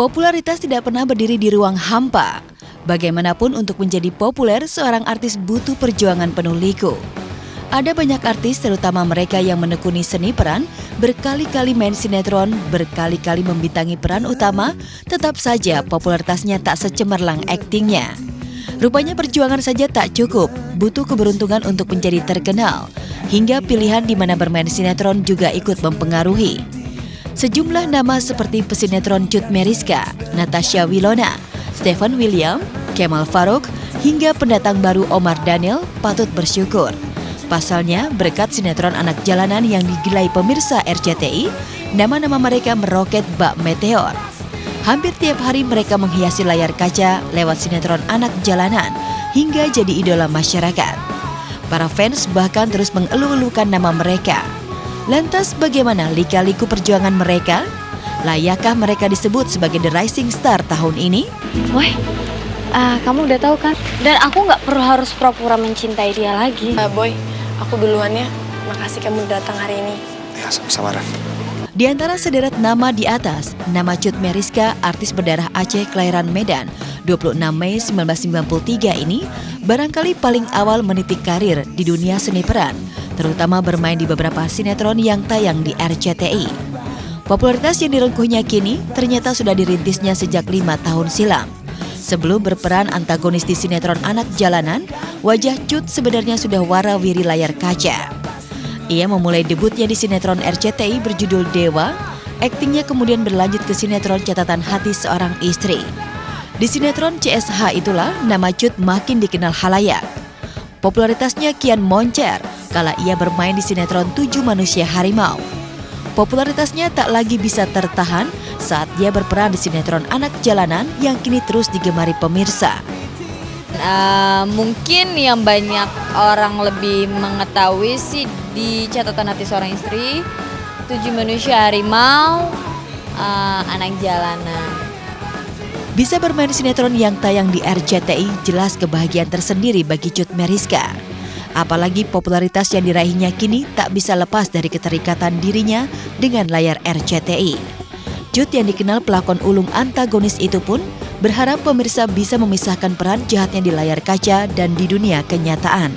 Popularitas tidak pernah berdiri di ruang hampa. Bagaimanapun untuk menjadi populer, seorang artis butuh perjuangan penuh liku. Ada banyak artis, terutama mereka yang menekuni seni peran, berkali-kali main sinetron, berkali-kali membintangi peran utama, tetap saja popularitasnya tak secemerlang aktingnya. Rupanya perjuangan saja tak cukup, butuh keberuntungan untuk menjadi terkenal, hingga pilihan di mana bermain sinetron juga ikut mempengaruhi. Sejumlah nama seperti pesinetron Cut Meyriska, Natasha Wilona, Stephen William, Kemal Farouk, hingga pendatang baru Omar Daniel patut bersyukur. Pasalnya, berkat sinetron anak jalanan yang digilai pemirsa RCTI, nama-nama mereka meroket bak meteor. Hampir tiap hari mereka menghiasi layar kaca lewat sinetron anak jalanan, hingga jadi idola masyarakat. Para fans bahkan terus mengeluh-elukan nama mereka. Lantas bagaimana lika-liku perjuangan mereka? Layakkah mereka disebut sebagai The Rising Star tahun ini? Woi, kamu udah tahu kan? Dan aku nggak perlu harus pura-pura mencintai dia lagi. Boy, aku duluan ya. Makasih kamu datang hari ini. Ya, sama-sama, Ref. Di antara sederet nama di atas, nama Cut Meyriska, artis berdarah Aceh kelahiran Medan, 26 Mei 1993 ini, barangkali paling awal menitik karir di dunia seni peran, terutama bermain di beberapa sinetron yang tayang di RCTI. Popularitas yang direngkuhnya kini ternyata sudah dirintisnya sejak 5 tahun silam. Sebelum berperan antagonis di sinetron anak jalanan, wajah Cut sebenarnya sudah warawiri layar kaca. Ia memulai debutnya di sinetron RCTI berjudul Dewa, aktingnya kemudian berlanjut ke sinetron Catatan Hati Seorang Istri. Di sinetron CSH itulah nama Cut makin dikenal khalayak. Popularitasnya kian moncer kala ia bermain di sinetron 7 Manusia Harimau. Popularitasnya tak lagi bisa tertahan saat dia berperan di sinetron Anak Jalanan yang kini terus digemari pemirsa. Mungkin yang banyak orang lebih mengetahui sih di Catatan Hati Seorang Istri, 7 Manusia Harimau, Anak Jalanan. Bisa bermain di sinetron yang tayang di RCTI jelas kebahagiaan tersendiri bagi Cut Meyriska. Apalagi popularitas yang diraihnya kini tak bisa lepas dari keterikatan dirinya dengan layar RCTI. Cut yang dikenal pelakon ulung antagonis itu pun berharap pemirsa bisa memisahkan peran jahatnya di layar kaca dan di dunia kenyataan.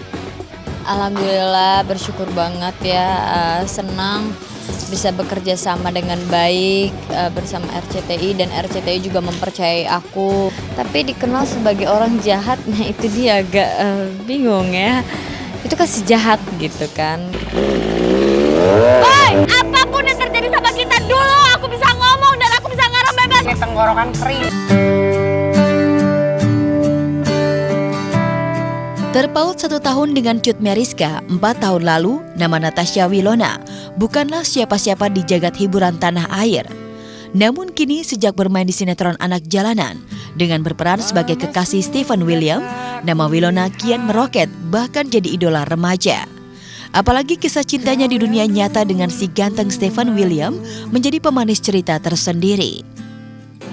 Alhamdulillah, bersyukur banget ya, senang bisa bekerja sama dengan baik bersama RCTI, dan RCTI juga mempercayai aku. Tapi dikenal sebagai orang jahat, nah itu dia agak bingung ya. Itu kasih jahat gitu kan. Boy, apapun yang terjadi sama kita dulu, aku bisa ngomong dan aku bisa ngarang bebas. Ini tenggorokan kering. Terpaut 1 tahun dengan Cut Meyriska, 4 tahun lalu, nama Natasha Wilona bukanlah siapa-siapa di jagat hiburan tanah air. Namun kini sejak bermain di sinetron Anak Jalanan, dengan berperan sebagai kekasih Stephen William, nama Wilona kian meroket bahkan jadi idola remaja. Apalagi kisah cintanya di dunia nyata dengan si ganteng Stephen William menjadi pemanis cerita tersendiri.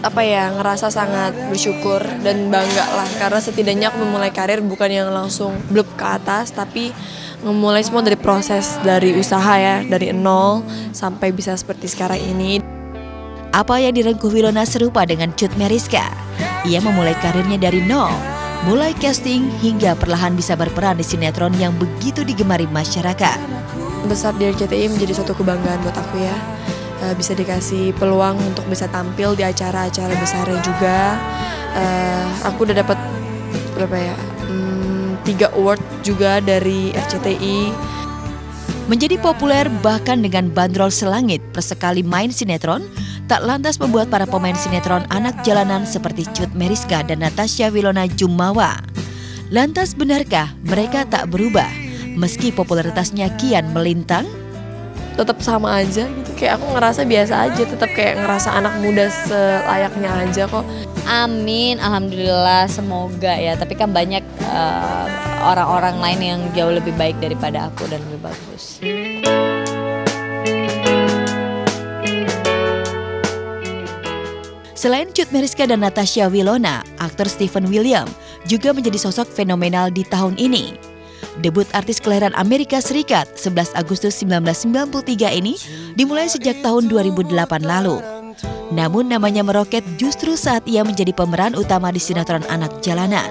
Ngerasa sangat bersyukur dan bangga lah, karena setidaknya aku memulai karir bukan yang langsung blub ke atas, tapi memulai semua dari proses, dari usaha ya, dari nol sampai bisa seperti sekarang ini. Apa yang direngkuh Wilona serupa dengan Cut Meyriska. Ia memulai karirnya dari nol, mulai casting hingga perlahan bisa berperan di sinetron yang begitu digemari masyarakat. Besar di RCTI menjadi suatu kebanggaan buat aku ya. Bisa dikasih peluang untuk bisa tampil di acara-acara besarnya juga. Aku udah dapat 3 award juga dari RCTI. Menjadi populer bahkan dengan bandrol selangit persekali main sinetron, tak lantas membuat para pemain sinetron anak jalanan seperti Cut Meyriska dan Natasha Wilona jumawa. Lantas benarkah mereka tak berubah meski popularitasnya kian melintang? Tetap sama aja gitu, kayak aku ngerasa biasa aja, tetap kayak ngerasa anak muda selayaknya aja kok. Amin, alhamdulillah, semoga ya. Tapi kan banyak orang-orang lain yang jauh lebih baik daripada aku dan lebih bagus. Selain Cut Meyriska dan Natasha Wilona, aktor Stephen William juga menjadi sosok fenomenal di tahun ini. Debut artis kelahiran Amerika Serikat 11 Agustus 1993 ini dimulai sejak tahun 2008 lalu. Namun namanya meroket justru saat ia menjadi pemeran utama di sinetron anak jalanan.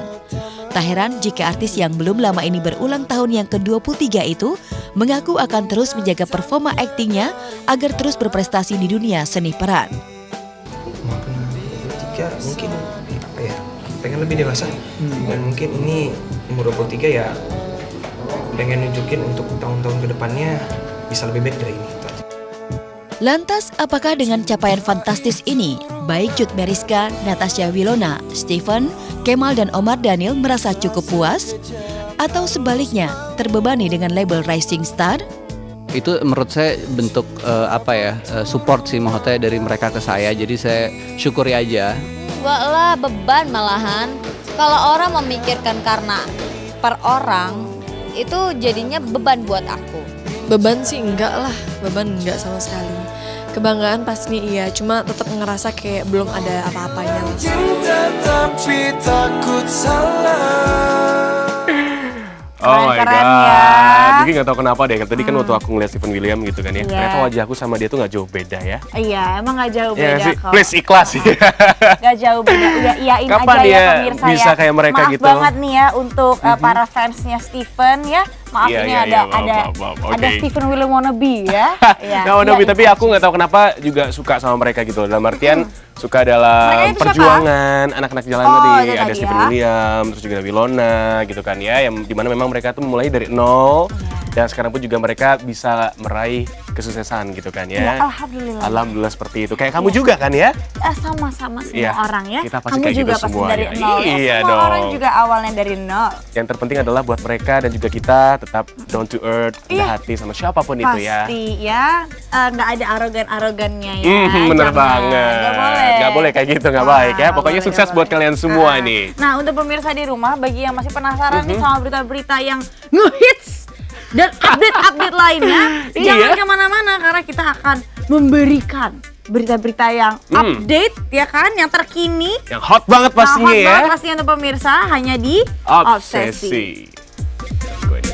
Tak heran jika artis yang belum lama ini berulang tahun yang ke-23 itu mengaku akan terus menjaga performa aktingnya agar terus berprestasi di dunia seni peran. Mungkin apa ya, pengen lebih dewasa dan mungkin ini umur 23 ya pengen nunjukin untuk tahun-tahun kedepannya bisa lebih baik dari ini. Lantas, apakah dengan capaian fantastis ini, baik Cut Meriska, Natasha Wilona, Steven, Kemal dan Omar Daniel merasa cukup puas? Atau sebaliknya, terbebani dengan label Rising Star? Itu menurut saya bentuk support sih maksudnya dari mereka ke saya, jadi saya syukuri aja. Enggak lah, beban malahan. Kalau orang memikirkan karena per orang, itu jadinya beban buat aku. Beban sih enggak lah, beban enggak sama sekali. Kebanggaan pastinya iya, cuma tetap ngerasa kayak belum ada apa-apanya. Cinta tapi takut salah. Oh my Keren god, ya. jadi gak tahu kenapa deh, tadi kan waktu aku ngeliat Steven William gitu kan ya, Iya. ternyata wajahku sama dia tuh gak jauh beda ya. Iya, emang gak jauh Iya beda sih, kok. please ikhlas ya. Gak jauh beda, udah iyain Kapan aja dia ya pemirsa bisa ya. kayak mereka Maaf gitu? banget nih ya untuk para fansnya Steven ya. Maaf Iya, ini iya, ada iya, maaf, ada oke. Steven William wannabe ya. Iya, Nah, Nabi, iyain tapi aja. aku nggak tahu kenapa juga suka sama mereka gitu. Dalam artian suka dalam Mereka itu siapa? perjuangan anak-anak jalanan Oh, tadi. itu Ada tadi Steven ya. William, terus juga ada Wilona gitu kan ya. Yang dimana memang mereka tuh mulai dari nol. Dan sekarang pun juga mereka bisa meraih kesuksesan gitu kan Iya, ya. alhamdulillah. Alhamdulillah seperti itu. Kayak kamu juga kan ya? Sama-sama semua Iya, orang ya. kita pasti Kamu kayak juga gitu pasti semua dari ya. nol ya. Iya Semua orang dong. juga awalnya dari nol. Yang terpenting adalah buat mereka dan juga kita tetap down to earth, rendah Iya. hati sama siapapun itu ya. Pasti ya, nggak ada arogan-arogannya ya. Bener Jangan. banget. Nggak boleh. Nggak boleh kayak gitu, nggak Wah, baik ya. Pokoknya nggak boleh, sukses nggak buat boleh. kalian semua nih. Nah, untuk pemirsa di rumah, bagi yang masih penasaran nih sama berita-berita yang ngehits dan update-update lainnya, jangan kemana-mana karena kita akan memberikan berita-berita yang update ya kan, yang terkini, Yang hot banget pastinya hot ya. banget pastinya untuk pemirsa hanya di Obsesi. Let's go ini.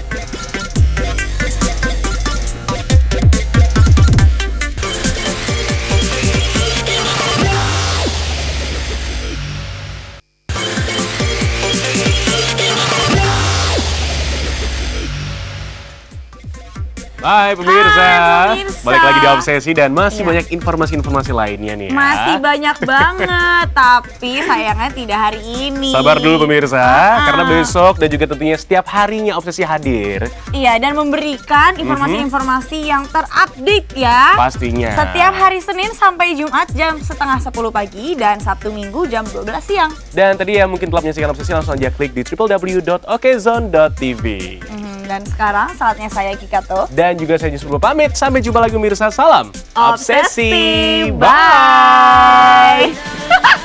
Hai pemirsa. Hai, pemirsa. Balik lagi di Obsesi dan masih Iya. banyak informasi-informasi lainnya nih ya. Masih banyak banget, tapi sayangnya tidak hari ini. Sabar dulu pemirsa, karena besok dan juga tentunya setiap harinya Obsesi hadir. Iya, dan memberikan informasi-informasi yang terupdate ya. Pastinya. Setiap hari Senin sampai Jumat jam setengah 10 pagi dan Sabtu Minggu jam 12 siang. Dan tadi ya mungkin telah menyaksikan Obsesi, langsung aja klik di www.okezone.tv. Dan sekarang saatnya saya Kikato. Dan juga saya Jusuf pamit, sampai jumpa lagi pemirsa. Salam Obsesi. Bye. Bye.